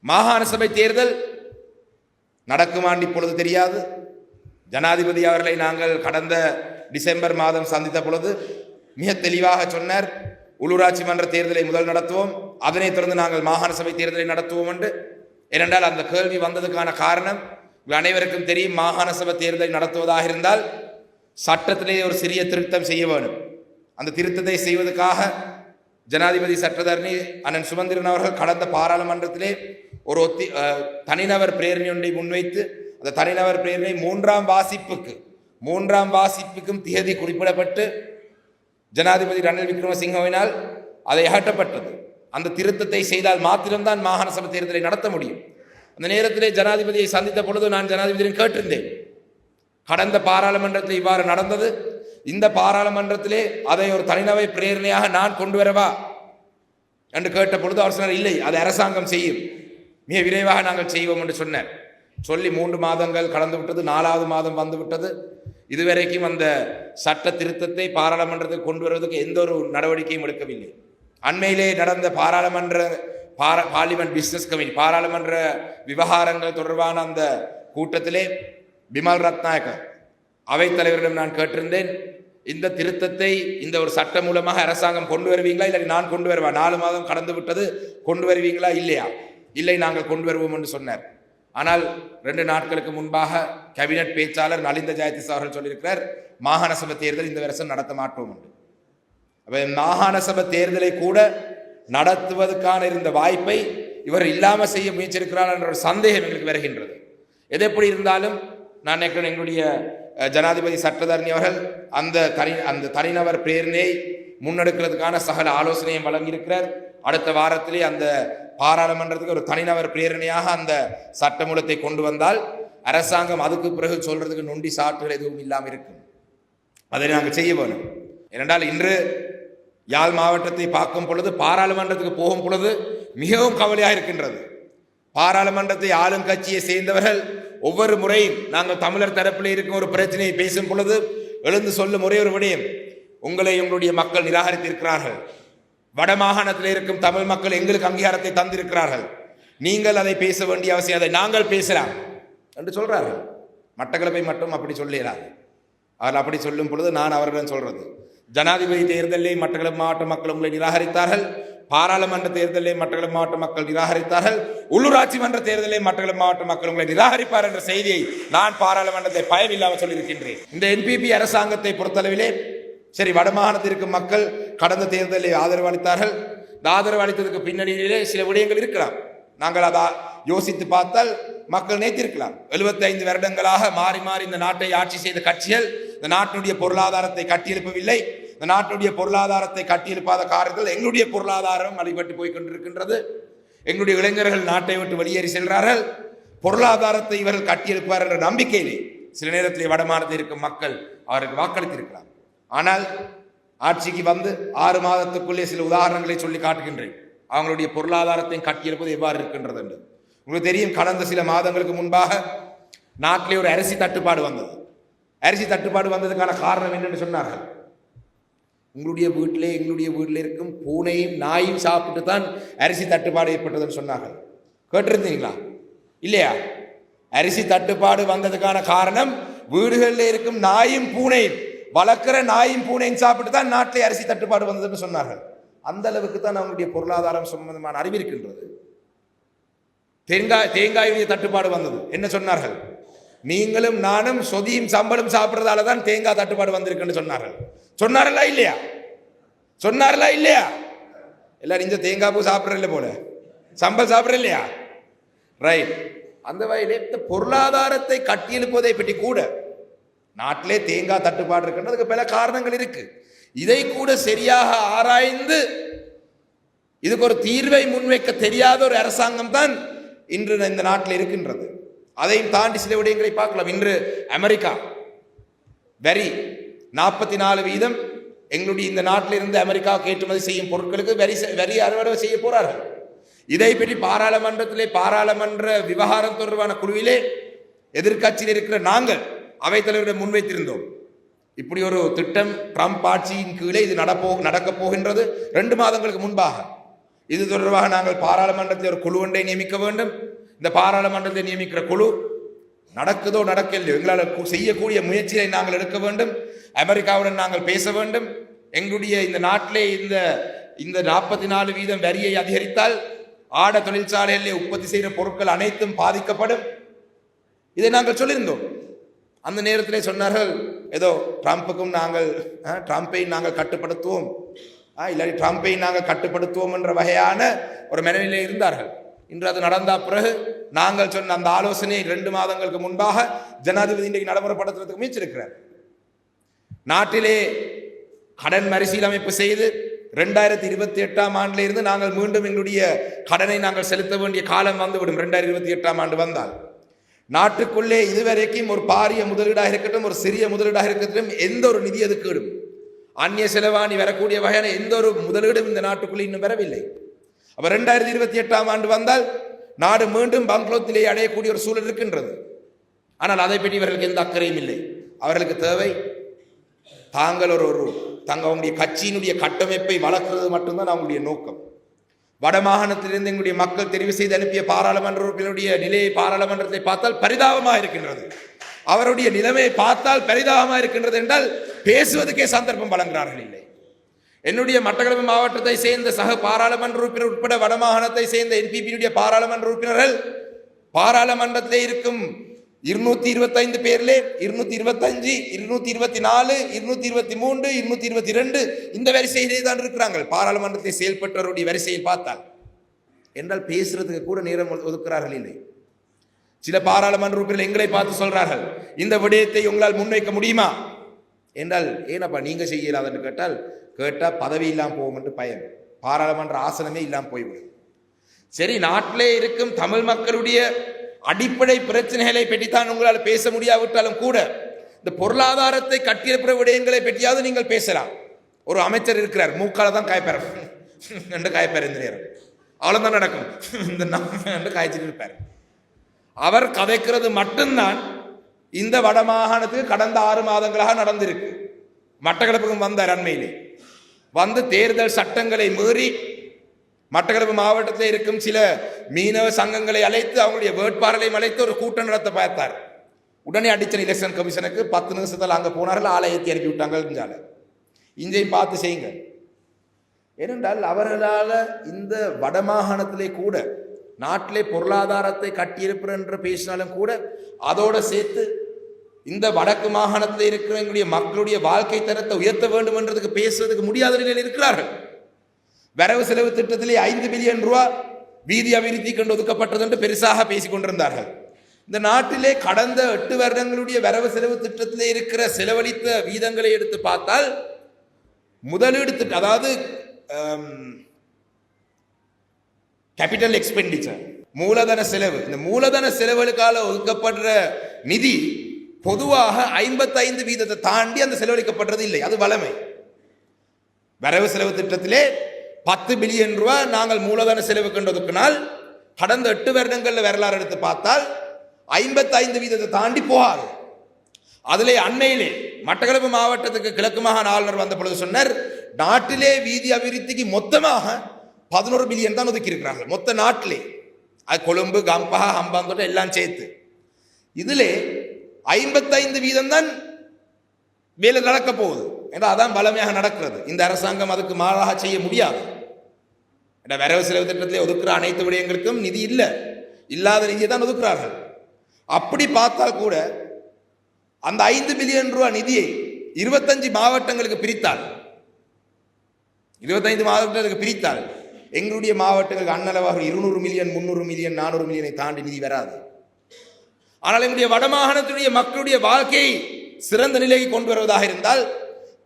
மாகாண சபை தேர்தல் நடக்குமான்னு இப்பொழுது தெரியாது. ஜனாதிபதி அவர்களை நாங்கள் கடந்த டிசம்பர் மாதம் சந்தித்த பொழுது மிக தெளிவாக சொன்னார், உள்ளூராட்சி மன்ற தேர்தலை முதல் நடத்துவோம், அதனைத் தொடர்ந்து நாங்கள் மாகாண சபை தேர்தலை நடத்துவோம் என்று. ஏனென்றால் அந்த கேள்வி வந்ததுக்கான காரணம் அனைவருக்கும் தெரியும். மாகாண சபை தேர்தலை நடத்துவதாக இருந்தால் சட்டத்திலே ஒரு சிறிய திருத்தம் செய்ய வேண்டும். அந்த திருத்தத்தை செய்வதற்காக ஜனாதிபதி சட்டத்தரணி அண்ணன் சுமந்திரன் அவர்கள் கடந்த பாராளுமன்றத்திலே ஒரு தனிநபர் பிரேரணை ஒன்றை முன்வைத்து அந்த தனிநபர் பிரேரணை மூன்றாம் வாசிப்புக்கும் திகதி குறிப்பிடப்பட்டு ஜனாதிபதி ரணில் விக்ரமசிங்கவினால் அதை அகற்றப்பட்டது. அந்த திருத்தத்தை செய்தால் மாத்திரம்தான் மாகாண சபை தேர்தலை நடத்த முடியும். அந்த நேரத்திலே ஜனாதிபதியை சந்தித்த பொழுது நான் ஜனாதிபதியிடம் கேட்டிருந்தேன், கடந்த பாராளுமன்றத்தில் இவ்வாறு நடந்தது, இந்த பாராளுமன்றத்திலே அதை ஒரு தனிநபர் பிரேரணையாக நான் கொண்டு வரவா என்று கேட்ட பொழுது அவர் சொன்னார், இல்லை, அதை அரசாங்கம் செய்யும், மிக விரைவாக நாங்கள் செய்வோம் என்று சொன்னார். சொல்லி 3 மாதங்கள் கடந்து விட்டது, 4வது மாதம் வந்து விட்டது. இதுவரைக்கும் அந்த சட்ட திருத்தத்தை பாராளுமன்றத்தில் கொண்டு வருவதற்கு எந்த ஒரு நடவடிக்கையும் எடுக்கவில்லை. அண்மையிலே நடந்த பார்லிமெண்ட் பிசினஸ் கமிட்டி பாராளுமன்ற விவகாரங்கள் தொடர்பான அந்த கூட்டத்திலே பிமல் ரத்நாயக்க அவைத்தலைவரிடம் நான் கேட்டிருந்தேன், இந்த திருத்தத்தை இந்த ஒரு சட்டம் மூலமாக அரசாங்கம் கொண்டு வருவீங்களா, இல்லை நான் கொண்டு வருவா, 4 மாதம் கடந்து விட்டது, கொண்டு வருவீங்களா? இல்லையா? இல்லை, நாங்கள் கொண்டு வருவோம் என்று சொன்னார். ஆனால் 2 நாட்களுக்கு முன்பாக கேபினட் பேச்சாளர் நலிந்த ஜெயதிஸ் அவர்கள் சொல்லியிருக்கிறார், மாகாண சபை தேர்தல் இந்த வருஷம் நடத்த மாட்டோம் என்று. அப்ப மாகாண சபை தேர்தலை கூட நடத்துவதற்கான இருந்த வாய்ப்பை இவர் இல்லாமல் செய்ய முயற்சிருக்கிறார் என்ற ஒரு சந்தேகம் எங்களுக்கு வருகின்றது. எது எப்படி இருந்தாலும் நான் நினைக்கிறேன், எங்களுடைய ஜனாதிபதி சட்டத்தரணி அவர்கள் அந்த தனிநபர் பிரேரணையை முன்னெடுக்கிறதுக்கான சகல ஆலோசனையும் வழங்கியிருக்கிறார். அடுத்த வாரத்திலே அந்த பாராளுமன்றத்துக்கு ஒரு தனிநபர் பிரேரணையாக அந்த சட்டமூலத்தை கொண்டு வந்தால் அரசாங்கம் அதுக்கு பிறகு சொல்றதுக்கு நொண்டி சாட்டுகள் எதுவும் இல்லாமல் இருக்கும். அதை நாங்கள் செய்ய வேணும். ஏனென்றால் இன்று யாழ் மாவட்டத்தை பார்க்கும் பொழுது, பாராளுமன்றத்துக்கு போகும் பொழுது மிகவும் கவலையாக இருக்கின்றது. பாராளுமன்றத்தை ஆளும் கட்சியை சேர்ந்தவர்கள் ஒவ்வொரு முறையும் நாங்கள் தமிழர் தரப்பில் இருக்கும் ஒரு பிரச்சனையை பேசும் பொழுது எழுந்து சொல்லும் ஒரே ஒரு விடயம், உங்களை உங்களுடைய மக்கள் நிராகரித்திருக்கிறார்கள், வடமாகாணத்தில் இருக்கும் தமிழ் மக்கள் எங்களுக்கு அங்கீகாரத்தை தந்திருக்கிறார்கள், நீங்கள் அதை பேச வேண்டிய அவசியம், அதை நாங்கள் பேசலாம் என்று சொல்றார்கள். மட்டக்களப்பை மட்டும் அப்படி சொல்லிடாது. அவர்கள் அப்படி சொல்லும் பொழுது நான் அவர்களிடம் சொல்றது, ஜனாதிபதி தேர்தலிலே மட்டக்களப்பு மாவட்ட மக்கள் உங்களை நிராகரித்தார்கள், பாராளுமன்ற தேர்தலிலே மட்டக்களப்பு மாவட்ட மக்கள் நிராகரித்தார்கள், உள்ளூராட்சி மன்ற தேர்தலிலே மட்டக்களப்பு மாவட்ட மக்கள் உங்களை நிராகரிப்பார் என்ற செய்தியை நான் பாராளுமன்றத்தை பயமில்லாமல் சொல்லியிருக்கின்றேன். இந்த NPP அரசாங்கத்தை பொறுத்தளவிலே சரி, வடமாகாணத்திற்கு மக்கள் கடந்த தேர்தலில் ஆதரவு அளித்தார்கள். இந்த ஆதரவு அளித்ததுக்கு பின்னணியிலே சில விடயங்கள் இருக்கலாம். நாங்கள் அதை யோசித்து பார்த்தால் மக்கள் நினைத்திருக்கலாம், 75 வருடங்களாக மாறி மாறி இந்த நாட்டை ஆட்சி செய்த கட்சிகள் இந்த நாட்டினுடைய பொருளாதாரத்தை கட்டியெழுப்பவில்லை. இந்த நாட்டினுடைய பொருளாதாரத்தை கட்டியெழுப்பாத காரணங்கள் எங்களுடைய பொருளாதாரம் அடிபட்டு போய் கொண்டிருக்கின்றது. எங்களுடைய இளைஞர்கள் நாட்டை விட்டு வெளியேறி செல்கிறார்கள். பொருளாதாரத்தை இவர்கள் கட்டியெழுப்பார் என்ற நம்பிக்கையிலே சில நேரத்திலே வடமாநிலத்தில் இருக்கும் மக்கள் அவருக்கு வாக்களித்திருக்கலாம். ஆனால் ஆட்சிக்கு வந்து 6 மாதத்துக்குள்ளே சில உதாரணங்களை சொல்லி காட்டுகின்றேன், அவங்களுடைய பொருளாதாரத்தை கட்டியெழுப்பது எவ்வாறு இருக்கின்றது என்று. உங்களுக்கு தெரியும், கடந்த சில மாதங்களுக்கு முன்பாக நாட்டிலே ஒரு அரிசி தட்டுப்பாடு வந்தது. அரிசி தட்டுப்பாடு வந்ததுக்கான காரணம் என்னென்னு சொன்னார்கள், எங்களுடைய வீட்டில் இருக்கும் பூனையும் நாயும் சாப்பிட்டு தான் அரிசி தட்டுப்பாடு ஏற்பட்டதுன்னு சொன்னார்கள். கேட்டிருந்தீங்களா? இல்லையா? அரிசி தட்டுப்பாடு வந்ததுக்கான காரணம் வீடுகளில் இருக்கும் நாயும் பூனையும், வளர்க்கிற நாயும் பூனையும் சாப்பிட்டு தான் நாட்டிலே அரிசி தட்டுப்பாடு வந்ததுன்னு சொன்னார்கள். அந்த அளவுக்கு தான் அவங்களுடைய பொருளாதாரம் சம்பந்தமான அறிவு இருக்கின்றது. தேங்காயுடைய தட்டுப்பாடு வந்தது. என்ன சொன்னார்கள்? நீங்களும் நானும் சொதியும் சம்பளம் சாப்பிட்றதால தான் தேங்காய் தட்டுப்பாடு வந்திருக்குன்னு சொன்னார்கள். சொன்னார்களா இல்லையா? சொன்னார்களா இல்லையா? எல்லாரும் இந்த தேங்காய் பூ சாப்பிட்றல போல, சம்பல் சாப்பிட்ற இல்லையா? ரைட். அந்த வகையிலே இந்த பொருளாதாரத்தை கட்டியெழுப்பதை பற்றி கூட நாட்டிலே தேங்காய் தட்டுப்பாடு இருக்கின்றதுக்கு பல காரணங்கள் இருக்கு. இதை கூட சரியாக ஆராய்ந்து இதுக்கு ஒரு தீர்வை முன்வைக்க தெரியாத ஒரு அரசாங்கம் தான் இன்று இந்த நாட்டில் இருக்கின்றது. அதையும் தாண்டி சில விடயங்களை பார்க்கலாம். இன்று அமெரிக்கா வரி 44% எங்களுடைய இந்த நாட்டில் இருந்து அமெரிக்காவுக்கு ஏற்றுமதி செய்யும் பொருட்களுக்கு வரி அறுவடை செய்ய போறார்கள். இதை பற்றி பாராளுமன்ற விவகாரம் தொடர்பான குழுவிலே எதிர்கட்சியில் இருக்கிற நாங்கள் அவைத்தலைவரிடம் முன்வைத்திருந்தோம். இப்படி ஒரு திட்டம் ட்ரம்ப் ஆட்சியின் கீழே இது நடக்கப் போகின்றது 2 மாதங்களுக்கு முன்பாக. இது தொடர்பாக நாங்கள் பாராளுமன்றத்தில் ஒரு குழு ஒன்றை நியமிக்க வேண்டும். இந்த பாராளுமன்றத்தை நியமிக்கிற குழு நடக்குதோ நடக்கலையோ எங்களால் செய்யக்கூடிய முயற்சியை நாங்கள் எடுக்க வேண்டும். அமெரிக்காவுடன் நாங்கள் பேச வேண்டும். எங்களுடைய இந்த நாட்டிலே இந்த 44% வரியை அதிகரித்தால் ஆட தொழிற்சாலைகளிலே உற்பத்தி செய்கிற பொருட்கள் அனைத்தும் பாதிக்கப்படும். இதை நாங்கள் சொல்லியிருந்தோம். அந்த நேரத்திலே சொன்னார்கள் ஏதோ ட்ரம்பை நாங்கள் கட்டுப்படுத்துவோம், இல்லாட்டி ட்ரம்பை நாங்கள் கட்டுப்படுத்துவோம் என்ற வகையான ஒரு மனநிலை இருந்தார்கள். இன்று அது நடந்த பிறகு நாங்கள் சொன்ன அந்த ஆலோசனையை 2 மாதங்களுக்கு முன்பாக ஜனாதிபதி இன்றைக்கு நடைமுறைப்படுத்துறதுக்கு முயற்சிருக்கிறார். நாட்டிலே கடன் மறுசீலமைப்பு செய்து 2028 ஆண்டில் இருந்து நாங்கள் மீண்டும் எங்களுடைய கடனை நாங்கள் செலுத்த வேண்டிய காலம் வந்துவிடும். 2028 ஆண்டு வந்தால் நாட்டுக்குள்ளே இதுவரைக்கும் ஒரு பாரிய முதலீடாக இருக்கட்டும், ஒரு சிறிய முதலீடாக இருக்கட்டும், எந்த ஒரு நிதி அதுக்கீடும் அந்நிய செலவாணி வரக்கூடிய வகையான எந்த ஒரு முதலீடும் இந்த நாட்டுக்குள்ளே இன்னும் வரவில்லை. அப்ப 2028 ஆண்டு வந்தால் நாடு மீண்டும் பங்களோத்திலே அடையக்கூடிய ஒரு சூழல் இருக்கின்றது. ஆனால் அதை பற்றி இவர்களுக்கு எந்த அக்கறையும் இல்லை. அவர்களுக்கு தேவை தாங்கள் தங்களுடைய கட்சியினுடைய கட்டமைப்பை வளர்க்கிறது மட்டும்தான் அவங்களுடைய நோக்கம். வடமாகாணத்திலிருந்து எங்களுடைய மக்கள் தெரிவு செய்து அனுப்பிய பாராளுமன்ற உறுப்பினருடைய நிலையை பாராளுமன்றத்தை பார்த்தால் பரிதாபமாக இருக்கின்றது. அவருடைய நிலைமையை பார்த்தால் பரிதாபமாக இருக்கின்றது என்றால் பேசுவதற்கே சந்தர்ப்பம் வழங்குகிறார்கள் இல்லை. என்னுடைய மட்டக்களப்பு மாவட்டத்தை சேர்ந்த சக பாராளுமன்ற உறுப்பினர் உட்பட வடமாகாணத்தை சேர்ந்த என்பிபியுடைய பாராளுமன்ற உறுப்பினர்கள் பாராளுமன்றத்தில் இருக்கும் 225 பேர்லே 225, 224, 223, 222 இந்த வரிசையிலே தான் இருக்கிறார்கள். பாராளுமன்றத்தை செயல்பட்டவருடைய வரிசையில் பார்த்தால் என்றால் பேசுறதுக்கு கூட நேரம் ஒதுக்கிறார்கள் இல்லை. சில பாராளுமன்ற உறுப்பினர்கள் எங்களை பார்த்து சொல்றார்கள், இந்த விடயத்தை உங்களால் முன்வைக்க முடியுமா என்றால், ஏனப்பா நீங்க செய்யலாதுன்னு கேட்டா பதவி இல்லாமல் போகும் என்று பயம், பாராளுமன்ற ஆசனமே இல்லாமல் போய்விடும். சரி, நாட்டிலே இருக்கும் தமிழ் மக்களுடைய அடிப்படை பிரச்சனைகளை பற்றித்தான் உங்களால் பேச முடியாவிட்டாலும் கூட இந்த பொருளாதாரத்தை கட்டியெழுப்புற விடயங்களை பற்றியாவது நீங்கள் பேசலாம். ஒரு அமைச்சர் இருக்கிறார், மூக்கால தான் காய்ப்பார் என்று காய்ப்பார், இந்த நேரம் அவ்வளவுதான் நடக்கும் என்று காய்ச்சிட்டு இருப்பார். அவர் கதைக்கிறது மட்டும்தான் இந்த வடமாகாணத்துக்கு கடந்த 6 மாதங்களாக நடந்திருக்கு. மட்டக்களப்புக்கும் வந்தார், அண்மையிலே வந்து தேர்தல் சட்டங்களை மீறி மட்டக்களப்பு மாவட்டத்தில் இருக்கும் சில மீனவ சங்கங்களை அழைத்து அவங்களுடைய வேட்பாளர்களையும் அழைத்து ஒரு கூட்டம் நடத்த பார்த்தார். உடனே அடிச்சல் எலெக்ஷன் கமிஷனுக்கு 10 நிமிஷத்தில் அங்கே போனார்கள், ஆலயத்தை அனுப்பி விட்டாங்க. இஞ்சையும் பார்த்து செய்யுங்க. ஏனென்றால் அவர்களால் இந்த வடமாகாணத்திலே கூட நாட்டிலே பொருளாதாரத்தை கட்டியிருப்பர் என்று பேசினாலும் கூட அதோடு சேர்த்து இந்த வடக்கு மாகாணத்தில் இருக்கிற எங்களுடைய மக்களுடைய வாழ்க்கை தரத்தை உயர்த்த வேண்டும் என்றதுக்கு பேசுவதற்கு முடியாத நிலையில் இருக்கிறார்கள். வரவு செலவு திட்டத்திலே 5 பில்லியன் ரூபாய் வீதி அபிவிருத்தி கொண்டு ஒதுக்கப்பட்டது என்று பெருசாக பேசிக் கொண்டிருந்தார்கள். இந்த நாட்டிலே கடந்த 8 வருடங்களுடைய வரவு செலவு திட்டத்திலே இருக்கிற செலவழித்த வீதங்களை எடுத்து பார்த்தால் முதலீடு திட்டம், அதாவது கேபிட்டல் எக்ஸ்பெண்டிச்சர், மூலதன செலவு, இந்த மூலதன செலவுகளுக்காக ஒதுக்கப்படுற நிதி பொதுவாக 55% தாண்டி அந்த செலவழிக்கப்படுறது இல்லை. அது வளமை. வரவு செலவு திட்டத்திலே 10 பில்லியன் ரூபாய் நாங்கள் மூலதன செலவு கொண்டு ஒதுக்கினால் கடந்த 8 வருடங்களில் வரலாறு எடுத்து பார்த்தால் 55% தாண்டி போகாது. அதிலே அண்மையிலே மட்டக்களப்பு மாவட்டத்துக்கு கிழக்கு மாகாண ஆளுநர் வந்த பொழுது சொன்னார், நாட்டிலே வீதி அபிவிருத்திக்கு மொத்தமாக 11 பில்லியன் தான் ஒதுக்கி இருக்கிறார்கள். மொத்த நாட்டிலே, அது கொழும்பு, கம்பஹா, ஹம்பாந்தோட்டை எல்லாம் சேர்த்து. இதிலே 55% தான் வேலை நடக்க போகுது. ஏன்னா அதான் பலமையாக நடக்கிறது. இந்த அரசாங்கம் அதுக்கு மாறாக செய்ய முடியாது. வரவு செலவு திட்டத்திலே ஒதுக்குற அனைத்து விடயங்களுக்கும் நிதி இல்லை, இல்லாத நிதியை தான் ஒதுக்குறார்கள். அப்படி பார்த்தால் கூட அந்த 5 பில்லியன் ரூபாய் நிதியை 25 மாவட்டங்களுக்கு பிரித்தால், 25 மாவட்டங்களுக்கு பிரித்தால் எங்களுடைய மாவட்டங்களுக்கு அன்னளவாக 200 மில்லியன், 300 மில்லியன், 400 மில்லியனை தாண்டி நிதி வராது. ஆனால் எங்களுடைய வடமாகாணத்துடைய மக்களுடைய வாழ்க்கையை சிறந்த நிலையை கொண்டு வருவதாக இருந்தால்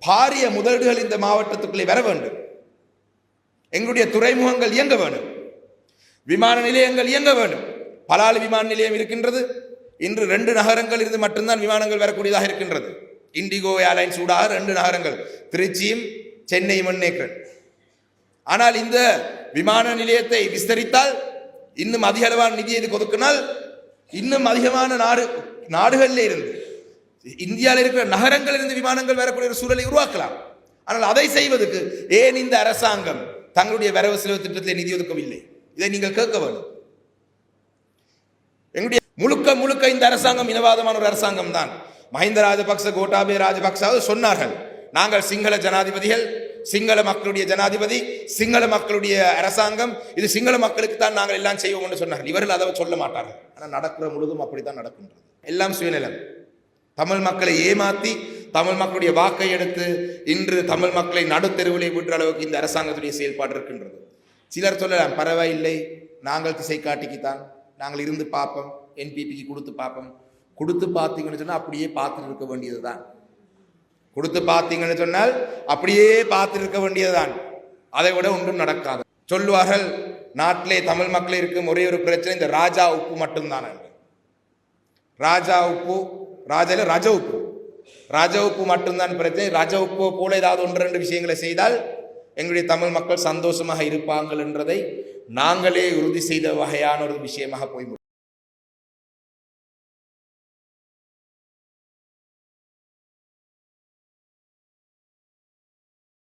பாரிய முதலீடுகள் இந்த மாவட்டத்துக்குள்ளே வர வேண்டும். எங்களுடைய துறைமுகங்கள் இயங்க வேண்டும், விமான நிலையங்கள் இயங்க வேண்டும். பலாலி விமான நிலையம் இருக்கின்றது. இன்று 2 நகரங்கள் இருந்து மட்டும்தான் விமானங்கள் வரக்கூடியதாக இருக்கின்றது. இண்டிகோ ஏர்லைன்ஸ் ஊடாக 2 நகரங்கள், திருச்சியும் சென்னையும் எண்ணேக்கள். ஆனால் இந்த விமான நிலையத்தை விஸ்தரித்தால், இன்னும் அதிக அளவான நிதியை ஒதுக்கினால், இன்னும் அதிகமான நாடுகளில் இருந்து, இந்தியாவில் இருக்கிற நகரங்களில் இருந்து விமானங்கள் வரக்கூடிய ஒரு சூழலை உருவாக்கலாம். ஆனால் அதை செய்வதற்கு ஏன் இந்த அரசாங்கம் தங்களுடைய வரவு செலவு திட்டத்தில் நிதி ஒதுக்கவில்லை. இதை நீங்கள் கேட்க வேண்டும். எங்களுடைய முழுக்க இந்த அரசாங்கம் இனவாதமான ஒரு அரசாங்கம் தான். மஹிந்த ராஜபக்ச, கோட்டாபய ராஜபக்சாவது சொன்னார்கள், நாங்கள் சிங்கள ஜனாதிபதிகள், சிங்கள மக்களுடைய ஜனாதிபதி, சிங்கள மக்களுடைய அரசாங்கம், இது சிங்கள மக்களுக்கு தான் நாங்கள் எல்லாம் செய்வோம் என்று சொன்னார்கள். இவர்கள் அதை சொல்ல மாட்டார்கள். ஆனால் நடக்கிற முழுதும் அப்படித்தான் நடக்கின்றது. எல்லாம் சுயநலம். தமிழ் மக்களை ஏமாற்றி தமிழ் மக்களுடைய வாக்கை எடுத்து இன்று தமிழ் மக்களை நடுத்தெருவிலே விடுற அளவுக்கு இந்த அரசாங்கத்துடைய செயல்பாடு இருக்கின்றது. சிலர் சொல்லலாம், பரவாயில்லை, நாங்கள் திசை காட்டிக்குத்தான், நாங்கள் இருந்து பார்ப்போம், என்பிபிக்கு கொடுத்து பார்ப்போம். கொடுத்து பார்த்தீங்கன்னு சொன்னால் அப்படியே பார்த்துட்டு இருக்க வேண்டியது தான். கொடுத்து பார்த்தீங்கன்னு சொன்னால் அப்படியே பார்த்துட்டு இருக்க வேண்டியதுதான். அதை விட ஒன்றும் நடக்காது. சொல்லுவார்கள், நாட்டிலே தமிழ் மக்கள் இருக்கும் ஒரே ஒரு பிரச்சனை இந்த ராஜா உப்பு மட்டும்தான். ராஜா உப்பு, ராஜ உப்பு மட்டும்தான் பிரச்சனை. ராஜ உப்பு போல ஏதாவது ஒன்று ரெண்டு விஷயங்களை செய்தால் எங்களுடைய தமிழ் மக்கள் சந்தோஷமாக இருப்பார்கள் என்றதை நாங்களே உறுதி செய்த வகையான ஒரு விஷயமாக போய்